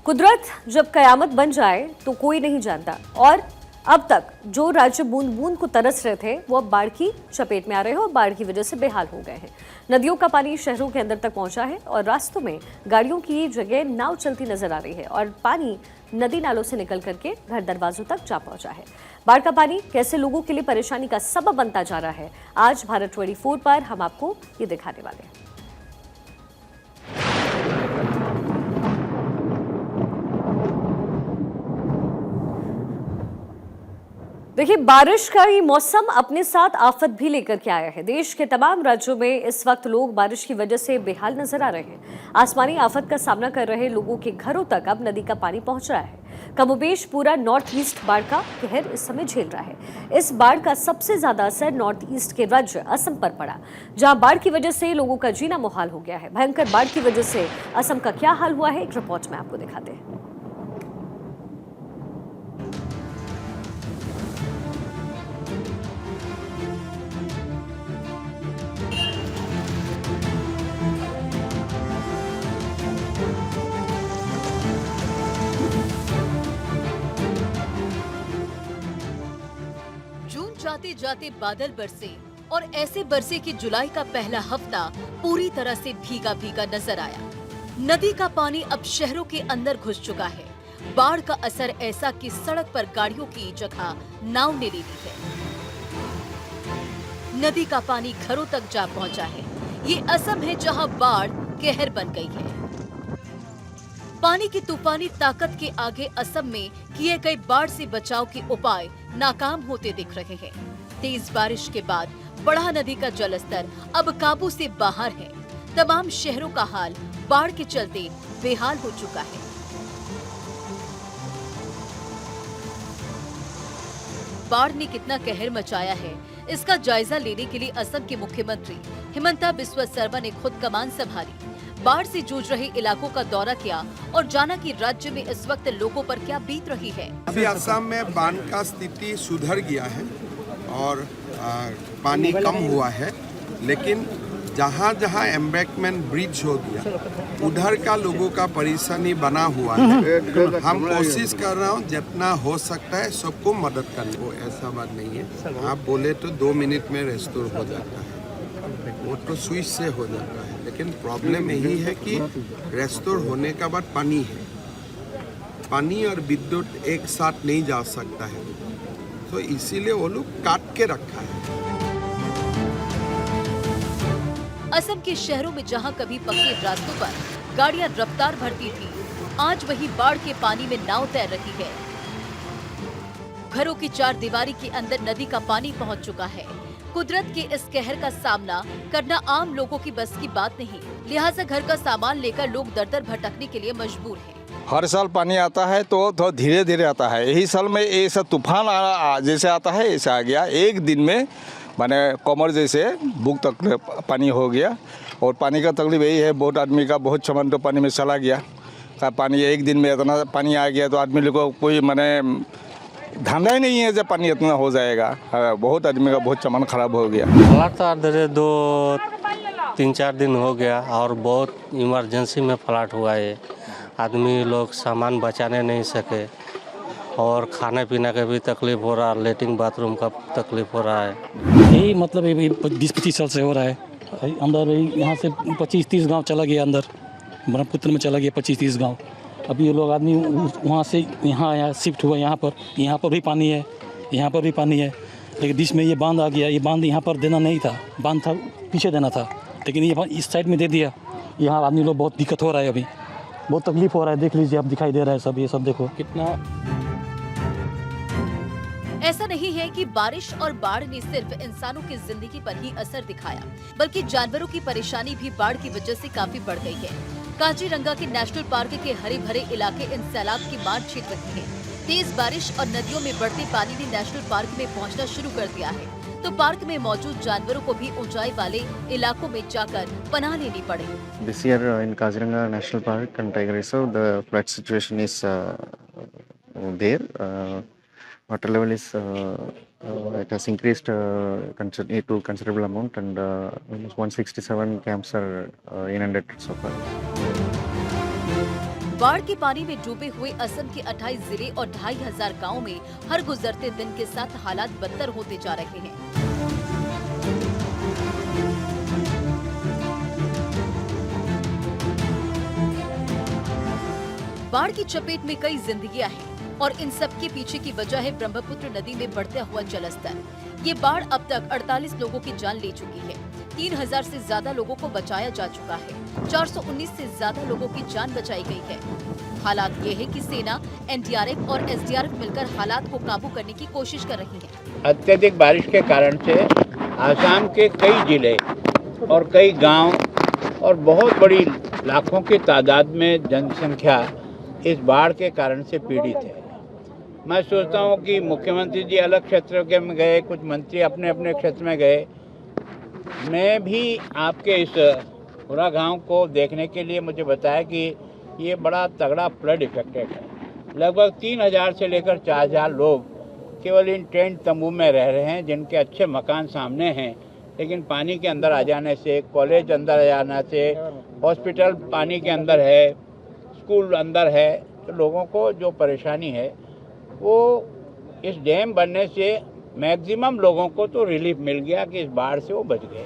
कुदरत जब कयामत बन जाए तो कोई नहीं जानता। और अब तक जो राज्य बूंद बूंद को तरस रहे थे वो अब बाढ़ की चपेट में आ रहे हैं और बाढ़ की वजह से बेहाल हो गए हैं। नदियों का पानी शहरों के अंदर तक पहुंचा है और रास्तों में गाड़ियों की जगह नाव चलती नजर आ रही है और पानी नदी नालों से निकल करके घर दरवाजों तक जा पहुंचा है। बाढ़ का पानी कैसे लोगों के लिए परेशानी का सबब बनता जा रहा है, आज भारत 24 पर हम आपको ये दिखाने वाले हैं। देखिए, बारिश का ये मौसम अपने साथ आफत भी लेकर के आया है। देश के तमाम राज्यों में इस वक्त लोग बारिश की वजह से बेहाल नजर आ रहे हैं। आसमानी आफत का सामना कर रहे लोगों के घरों तक अब नदी का पानी पहुंच रहा है। कमोबेश पूरा नॉर्थ ईस्ट बाढ़ का कहर इस समय झेल रहा है। इस बाढ़ का सबसे ज्यादा असर नॉर्थ ईस्ट के राज्य असम पर पड़ा, जहां बाढ़ की वजह से लोगों का जीना मुहाल हो गया है। भयंकर बाढ़ की वजह से असम का क्या हाल हुआ है, एक रिपोर्ट में आपको दिखाते हैं। जाते जाते बादल बरसे और ऐसे बरसे कि जुलाई का पहला हफ्ता पूरी तरह से भीगा भीगा नजर आया। नदी का पानी अब शहरों के अंदर घुस चुका है। बाढ़ का असर ऐसा कि सड़क पर गाड़ियों की जगह नाव ने ले ली है। नदी का पानी घरों तक जा पहुंचा है। ये असम है जहां बाढ़ कहर बन गई है। पानी की तूफानी ताकत के आगे असम में किए गए बाढ़ से बचाव के उपाय नाकाम होते दिख रहे हैं। तेज बारिश के बाद बढ़ा नदी का जलस्तर अब काबू से बाहर है। तमाम शहरों का हाल बाढ़ के चलते बेहाल हो चुका है। बाढ़ ने कितना कहर मचाया है, इसका जायजा लेने के लिए असम के मुख्यमंत्री हिमंता बिस्वा शर्मा ने खुद कमान संभाली। बाढ़ से जूझ रहे इलाकों का दौरा किया और जाना कि राज्य में इस वक्त लोगों पर क्या बीत रही है। अभी असम में बाढ़ का स्थिति सुधर गया है और पानी कम हुआ है, लेकिन जहाँ जहाँ एम्बैंकमेंट ब्रिज हो गया उधर का लोगों का परेशानी बना हुआ है। हम कोशिश कर रहा हूँ जितना हो सकता है सबको मदद करने को, ऐसा बात नहीं है। आप बोले तो 2 मिनट में रेस्टोर हो जाता है, वो तो स्विच से हो जाता है, लेकिन प्रॉब्लम यही है कि रेस्टोर होने के बाद पानी है, पानी और विद्युत एक साथ नहीं जा सकता है, तो इसीलिए वो लोग काट के रखा है। असम के शहरों में जहां कभी पक्के रास्तों पर गाड़ियां रफ्तार भरती थी, आज वही बाढ़ के पानी में नाव तैर रही है। घरों की चार दीवारी के अंदर नदी का पानी पहुंच चुका है। कुदरत के इस कहर का सामना करना आम लोगों की बस की बात नहीं, लिहाजा घर का सामान लेकर लोग दर दर भटकने के लिए मजबूर हैं। हर साल पानी आता है तो धीरे धीरे आता है। यही साल में ऐसा तूफान जैसे आता है ऐसा आ गया। एक दिन में माने कमर जैसे बुक तक पानी हो गया और पानी का तकलीफ यही है, बहुत आदमी का बहुत सामान तो पानी में चला गया। पानी एक दिन में इतना पानी आ गया तो आदमी लोग को कोई माने धंधा ही नहीं है जब पानी इतना हो जाएगा। बहुत आदमी का बहुत सामान खराब हो गया। फ्लड तो इधर 2-3-4 दिन हो गया और बहुत इमरजेंसी में फ्लड हुआ है। आदमी लोग सामान बचाने नहीं सके और खाने पीने का भी तकलीफ हो रहा है, लेटरिन बाथरूम का तकलीफ हो रहा है। यही मतलब 20-25 साल से हो रहा है। अंदर यहाँ से 25-30 गाँव चला गया, अंदर ब्रह्मपुत्र में चला गया 25-30 गाँव। अभी ये लोग आदमी वहाँ से यहाँ आया, शिफ्ट हुआ यहाँ पर भी पानी है, यहाँ पर भी पानी है। लेकिन बीच में ये बांध आ गया। ये बांध यहाँ पर देना नहीं था, बांध था पीछे देना था, लेकिन ये इस साइड में दे दिया। यहाँ आदमी लोग बहुत दिक्कत हो रहा है, अभी बहुत तकलीफ हो रहा है। देख लीजिए, आप दिखाई दे रहा है सब, ये सब देखो कितना। ऐसा नहीं है कि बारिश और बाढ़ ने सिर्फ इंसानों की जिंदगी पर ही असर दिखाया, बल्कि जानवरों की परेशानी भी बाढ़ की वजह से काफी बढ़ गई है। काजीरंगा के नेशनल पार्क के हरे भरे इलाके इन सैलाब की मार झेल रहे हैं। तेज बारिश और नदियों में बढ़ते पानी ने नेशनल पार्क में पहुंचना शुरू कर दिया है, तो पार्क में मौजूद जानवरों को भी ऊंचाई वाले इलाकों में जाकर पनाह लेनी पड़े। This year in Kaziranga National Park and Tiger Reserve, the flood situation is there. Water level is it has increased to considerable amount, and almost 167 camps are inundated so far. बाढ़ के पानी में डूबे हुए असम के 28 जिले और 2500 गाँव में हर गुजरते दिन के साथ हालात बदतर होते जा रहे हैं। बाढ़ की चपेट में कई जिंदगियां हैं और इन सब के पीछे की वजह है ब्रह्मपुत्र नदी में बढ़ता हुआ जलस्तर। ये बाढ़ अब तक 48 लोगों की जान ले चुकी है। 3000 से ज्यादा लोगों को बचाया जा चुका है। 419 से ज्यादा लोगों की जान बचाई गई है। हालात ये है कि सेना, एनडीआरएफ और एसडीआरएफ मिलकर हालात को काबू करने की कोशिश कर रही है। अत्यधिक बारिश के कारण से आसाम के कई जिले और कई गांव और बहुत बड़ी लाखों की तादाद में जनसंख्या इस बाढ़ के कारण से पीड़ित है। मैं सोचता हूं कि मुख्यमंत्री जी अलग क्षेत्रों के में गए, कुछ मंत्री अपने अपने क्षेत्र में गए। मैं भी आपके इस पूरा गांव को देखने के लिए मुझे बताया कि ये बड़ा तगड़ा फ्लड इफेक्टेड है। लगभग 3000 से लेकर 4000 लोग केवल इन टेंट तंबू में रह रहे हैं, जिनके अच्छे मकान सामने हैं, लेकिन पानी के अंदर आ जाने से, कॉलेज अंदर आ जाने से, हॉस्पिटल पानी के अंदर है, स्कूल अंदर है, तो लोगों को जो परेशानी है वो इस डैम बनने से मैक्सिमम लोगों को तो रिलीफ मिल गया कि इस बाढ़ से वो बच गए।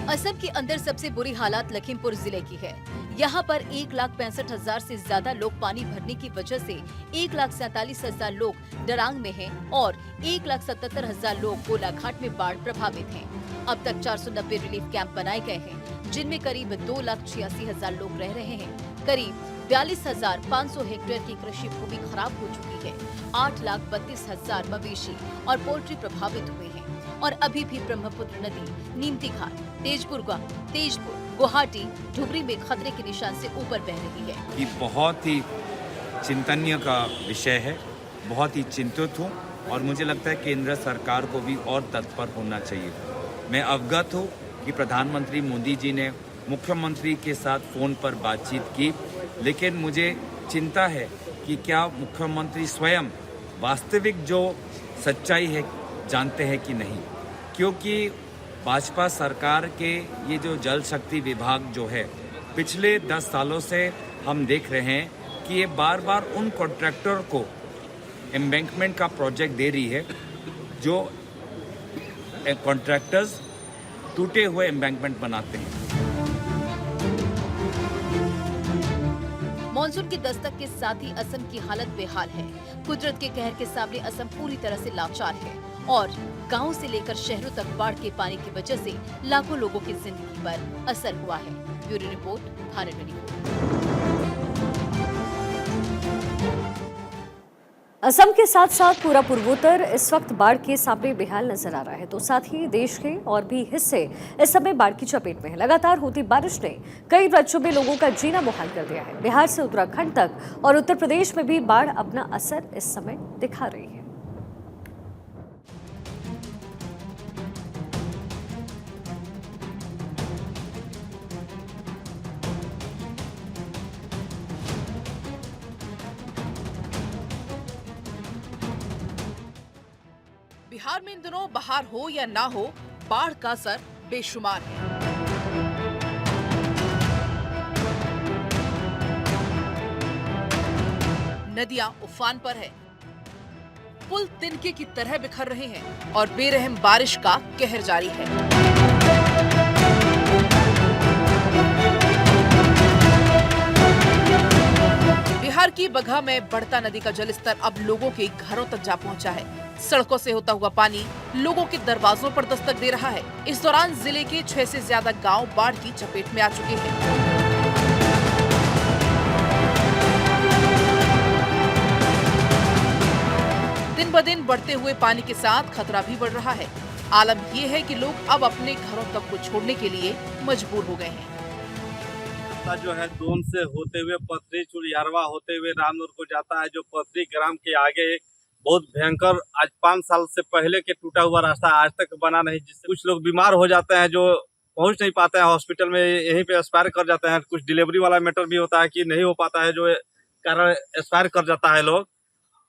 असम के अंदर सबसे बुरी हालात लखीमपुर जिले की है। यहाँ पर 1,65,000 से ज्यादा लोग पानी भरने की वजह से 1,47,000 लोग डरांग में हैं और 1,77,000 लोग गोलाघाट में बाढ़ प्रभावित हैं। अब तक 490 रिलीफ कैंप बनाए गए हैं, जिनमें करीब 2,86,000 लोग रह रहे हैं। करीब 42,500 हेक्टेयर की कृषि भूमि खराब हो चुकी है। 8,32,000 मवेशी और पोल्ट्री प्रभावित हुए हैं और अभी भी ब्रह्मपुत्र नदी नीमती घाट, तेजपुर, गुवाहाटी, धुबरी में खतरे के निशान से ऊपर बह रही है। ये बहुत ही चिंतनीय का विषय है। बहुत ही चिंतित हूँ और मुझे लगता है केंद्र सरकार को भी और तत्पर होना चाहिए। मैं अवगत हूँ कि प्रधानमंत्री मोदी जी ने मुख्यमंत्री के साथ फोन पर बातचीत की, लेकिन मुझे चिंता है कि क्या मुख्यमंत्री स्वयं वास्तविक जो सच्चाई है जानते हैं कि नहीं, क्योंकि भाजपा सरकार के ये जो जल शक्ति विभाग जो है पिछले 10 सालों से हम देख रहे हैं कि ये बार बार उन कॉन्ट्रैक्टर को एम्बैंकमेंट का प्रोजेक्ट दे रही है जो कॉन्ट्रैक्टर्स टूटे हुए एम्बैंकमेंट बनाते हैं। मॉनसून की दस्तक के साथ ही असम की हालत बेहाल है। कुदरत के कहर के सामने असम पूरी तरह से लाचार है और गांव से लेकर शहरों तक बाढ़ के पानी की वजह से लाखों लोगों की जिंदगी पर असर हुआ है। Bureau report, Bharat 24। असम के साथ साथ पूरा पूर्वोत्तर इस वक्त बाढ़ के सामने बेहाल नजर आ रहा है, तो साथ ही देश के और भी हिस्से इस समय बाढ़ की चपेट में है। लगातार होती बारिश ने कई राज्यों में लोगों का जीना मुहाल कर दिया है। बिहार से उत्तराखंड तक और उत्तर प्रदेश में भी बाढ़ अपना असर इस समय दिखा रही है। बिहार में इन दिनों बहार हो या ना हो, बाढ़ का असर बेशुमार है। नदियां उफान पर है, पुल तिनके की तरह बिखर रहे हैं और बेरहम बारिश का कहर जारी है। बिहार की बगहा में बढ़ता नदी का जलस्तर अब लोगों के घरों तक जा पहुंचा है। सड़कों से होता हुआ पानी लोगों के दरवाजों पर दस्तक दे रहा है। इस दौरान जिले के 6 से ज्यादा गांव बाढ़ की चपेट में आ चुके हैं। दिन ब दिन बढ़ते हुए पानी के साथ खतरा भी बढ़ रहा है। आलम यह है कि लोग अब अपने घरों तक को छोड़ने के लिए मजबूर हो गए हैं। जो है दोन से होते हुए पथरी चुड़ियारवा होते हुए रामनूर को जाता है, जो पथरी ग्राम के आगे बहुत भयंकर, आज 5 साल से पहले के टूटा हुआ रास्ता आज तक बना नहीं, जिससे कुछ लोग बीमार हो जाते हैं, जो पहुंच नहीं पाते हैं हॉस्पिटल में, यहीं पे एक्सपायर कर जाते हैं। कुछ डिलीवरी वाला मैटर भी होता है कि नहीं हो पाता है, जो कारण एक्सपायर कर जाता है लोग।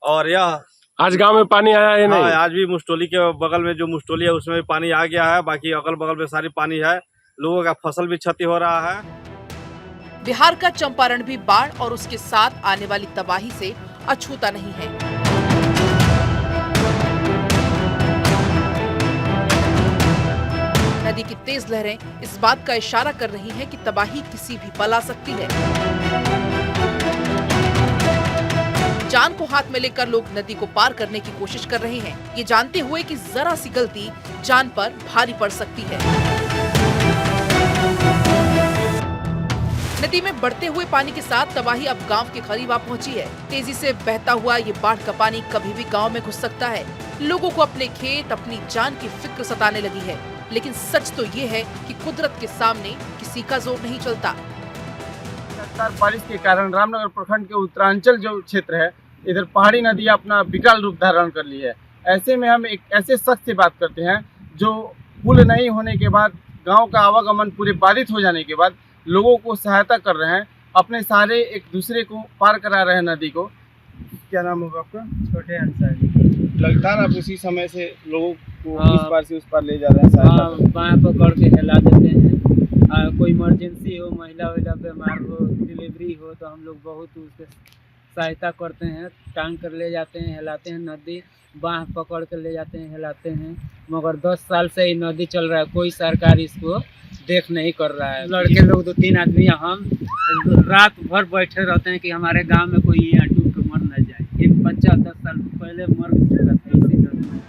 और यह आज गांव में पानी आया है नहीं? आज भी मुस्टोली के बगल में जो मुस्टोली है उसमें भी पानी आ गया है। बाकी अगल बगल में सारी पानी है। लोगों का फसल भी क्षति हो रहा है। बिहार का चंपारण भी बाढ़ और उसके साथ आने वाली तबाही से अछूता नहीं है। नदी की तेज लहरें इस बात का इशारा कर रही हैं कि तबाही किसी भी पल आ सकती है। जान को हाथ में लेकर लोग नदी को पार करने की कोशिश कर रहे हैं, ये जानते हुए कि जरा सी गलती जान पर भारी पड़ सकती है। नदी में बढ़ते हुए पानी के साथ तबाही अब गांव के करीब आ पहुंची है। तेजी से बहता हुआ ये बाढ़ का पानी कभी भी गांव में घुस सकता है। लोगों को अपने खेत, अपनी जान की फिक्र सताने लगी है। लेकिन सच तो ये है कि कुदरत के सामने किसी का जोर नहीं चलता। लगातार बारिश के कारण रामनगर प्रखंड के उत्तरांचल जो क्षेत्र है, इधर पहाड़ी नदी अपना विकराल रूप धारण कर ली है। ऐसे में हम एक ऐसे शख्स से बात करते हैं जो पुल नहीं होने के बाद, गांव का आवागमन पूरे बाधित हो जाने के बाद लोगों को सहायता कर रहे हैं, अपने सहारे एक दूसरे को पार करा रहे हैं नदी को। क्या नाम होगा आपका? छोटे अंसारी। लगातार आप उसी समय से लोगों को इस पार से उस पार ले जा रहे हैं, बाएं पकड़ के हिला देते हैं। कोई इमरजेंसी हो, महिला बीमार हो, डिलीवरी हो तो हम लोग बहुत उसके सहायता करते हैं। टांग कर ले जाते हैं, हिलाते हैं, नदी बाँह पकड़ कर ले जाते हैं, हिलाते हैं। मगर 10 साल से ये नदी चल रहा है, कोई सरकार इसको देख नहीं कर रहा है। लड़के लोग 2-3 आदमी हम रात भर बैठे रहते हैं कि हमारे गांव में कोई यहाँ डूब के मर न जाए। एक बच्चा 10 साल पहले मर चुका था इसी डर में।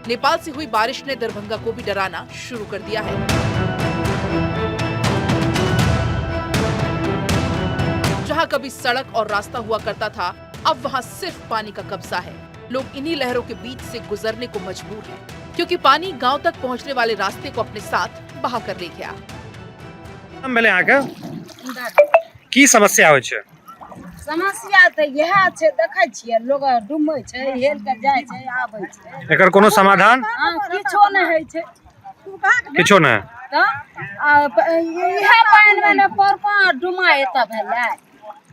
नेपाल से हुई बारिश ने दरभंगा को भी डराना शुरू कर दिया है। जहां कभी सड़क और रास्ता हुआ करता था, अब वहां सिर्फ पानी का कब्जा है। लोग इन्हीं लहरों के बीच से गुजरने को मजबूर हैं, क्योंकि पानी गांव तक पहुंचने वाले रास्ते को अपने साथ बहा कर ले गया। की समस्या हो छै? समस्या तो यह छै, देखै छियै लोग डूबै छै, हेल के जाय छै, आबै छै। एकर कोनो समाधान? किछो नहि होइ छै। किछो नहि। त इहे पानि में ने पर डुमा एता भेलै।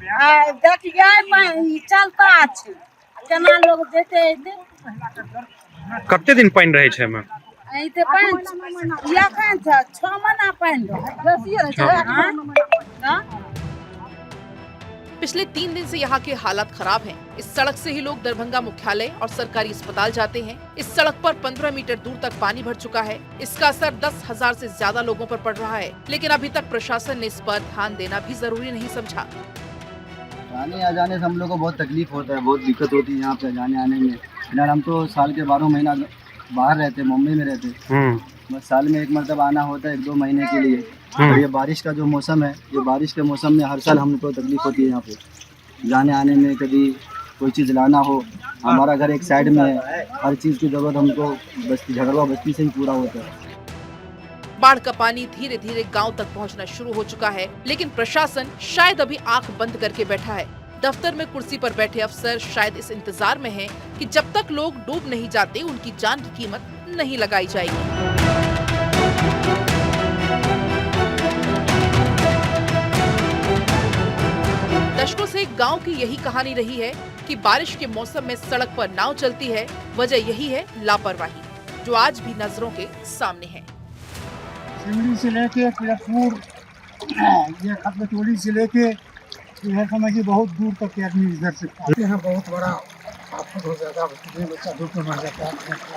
आ देखिए पानि चलता छै, केना लोग जेते एते। कते दिन पानि रहै छै एमे? एते पानि एखन 6 महीना पानि रहै। पिछले 3 दिन से यहाँ के हालात खराब हैं। इस सड़क से ही लोग दरभंगा मुख्यालय और सरकारी अस्पताल जाते हैं। इस सड़क पर 15 मीटर दूर तक पानी भर चुका है। इसका असर 10,000 से ज्यादा लोगों पर पड़ रहा है, लेकिन अभी तक प्रशासन ने इस पर ध्यान देना भी जरूरी नहीं समझा। पानी आ जाने से हम लोग को बहुत तकलीफ होता है, बहुत दिक्कत होती है यहाँ पे जाने आने में। फिलहाल हम तो साल के 12 महीना बाहर रहते, मुंबई में रहते। बस साल में एक मरतबा आना होता है 1-2 महीने के लिए। और ये बारिश का जो मौसम है, ये बारिश के मौसम में हर साल हमको तकलीफ होती है यहाँ पे जाने आने में। कभी कोई चीज़ लाना हो, हमारा घर एक साइड में है, हर चीज़ की ज़रूरत हमको बस्ती झगड़वा बस्ती से ही पूरा होता है। बाढ़ का पानी धीरे धीरे गांव तक पहुंचना शुरू हो चुका है, लेकिन प्रशासन शायद अभी आंख बंद करके बैठा है। दफ्तर में कुर्सी पर बैठे अफसर शायद इस इंतजार में हैं कि जब तक लोग डूब नहीं जाते, उनकी जान की कीमत नहीं लगाई जाएगी। दशकों से गांव की यही कहानी रही है कि बारिश के मौसम में सड़क पर नाव चलती है। वजह यही है लापरवाही, जो आज भी नजरों के सामने है। सिमरी से लेके पीरकपुर, ये खतबटोली से लेके यह समझिए बहुत दूर तक के आदमी इधर से यहाँ बहुत बड़ा आफत हो जाता है। बच्चा धूप में मर जाता है।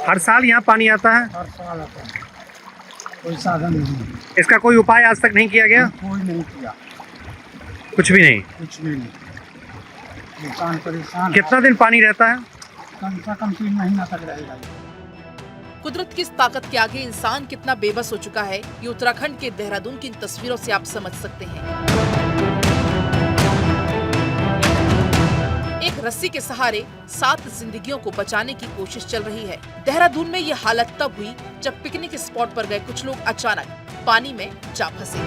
हर साल यहाँ पानी आता है? हर साल आता है, कोई साधन नहीं। इसका कोई उपाय आज तक नहीं किया गया? कोई नहीं किया, कुछ भी नहीं। कुछ भी नहीं। किसान परेशान। कितना दिन पानी रहता है? कम से कम 3 महीना तक रहेगा। कुदरत की इस ताकत के आगे इंसान कितना बेबस हो चुका है, ये उत्तराखंड के देहरादून की इन तस्वीरों से आप समझ सकते हैं। एक रस्सी के सहारे 7 जिंदगियों को बचाने की कोशिश चल रही है। देहरादून में ये हालत तब हुई जब पिकनिक स्पॉट पर गए कुछ लोग अचानक पानी में जा फंसे।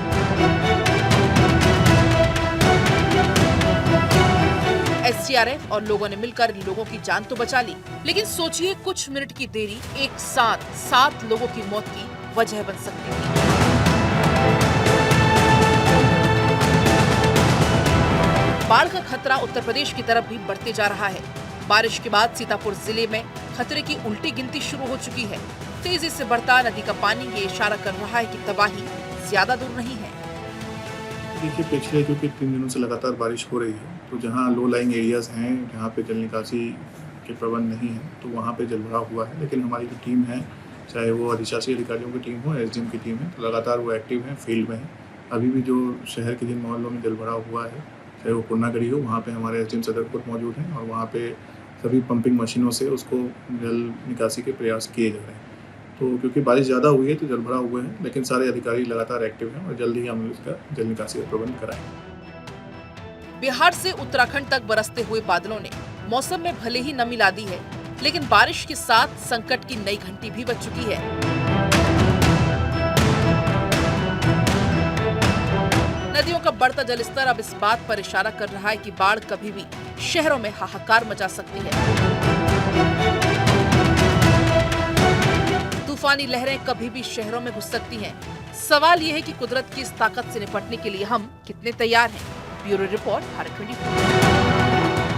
SDRF और लोगों ने मिलकर इन लोगों की जान तो बचा ली, लेकिन सोचिए कुछ मिनट की देरी एक साथ 7 लोगों की मौत की वजह बन सकती थी। बाढ़ का खतरा उत्तर प्रदेश की तरफ भी बढ़ते जा रहा है। बारिश के बाद सीतापुर जिले में खतरे की उल्टी गिनती शुरू हो चुकी है। तेजी से बढ़ता नदी का पानी ये इशारा कर रहा है कि तबाही ज्यादा दूर नहीं है। देखिए, पिछले जो कि 3 दिनों से लगातार बारिश हो रही है, तो जहां लो लाइंग एरियाज हैं, जहां पे जल निकासी के प्रबंध नहीं है, तो वहां पे जलभराव हुआ है। लेकिन हमारी जो टीम है, चाहे वो अधिशासी अधिकारियों की टीम हो, एसडीएम की टीम है, तो लगातार वो एक्टिव है, फील्ड में है। अभी भी जो शहर के जिन मोहल्लों में जलभराव हुआ है, चाहे वो पुन्नागढ़ी हो, वहाँ पे हमारे एसडीएम सदरपुर मौजूद हैं और वहाँ पे सभी पंपिंग मशीनों से उसको जल निकासी के प्रयास किए जा रहे हैं। तो क्योंकि बारिश ज़्यादा हुई है तो जलभराव हुए हैं, लेकिन सारे अधिकारी लगातार एक्टिव हैं और जल्द ही हम इसका जल निकासी का प्रबंध कराएंगे। बिहार से उत्तराखंड तक बरसते हुए बादलों ने मौसम में भले ही नमी ला दी है, लेकिन बारिश के साथ संकट की नई घंटी भी बज चुकी है। नदियों का बढ़ता जलस्तर अब इस बात पर इशारा कर रहा है कि बाढ़ कभी भी शहरों में हाहाकार मचा सकती है। तूफानी लहरें कभी भी शहरों में घुस सकती हैं। सवाल यह है कि कुदरत की इस ताकत से निपटने के लिए हम कितने तैयार हैं। Bureau report, Bharat 24।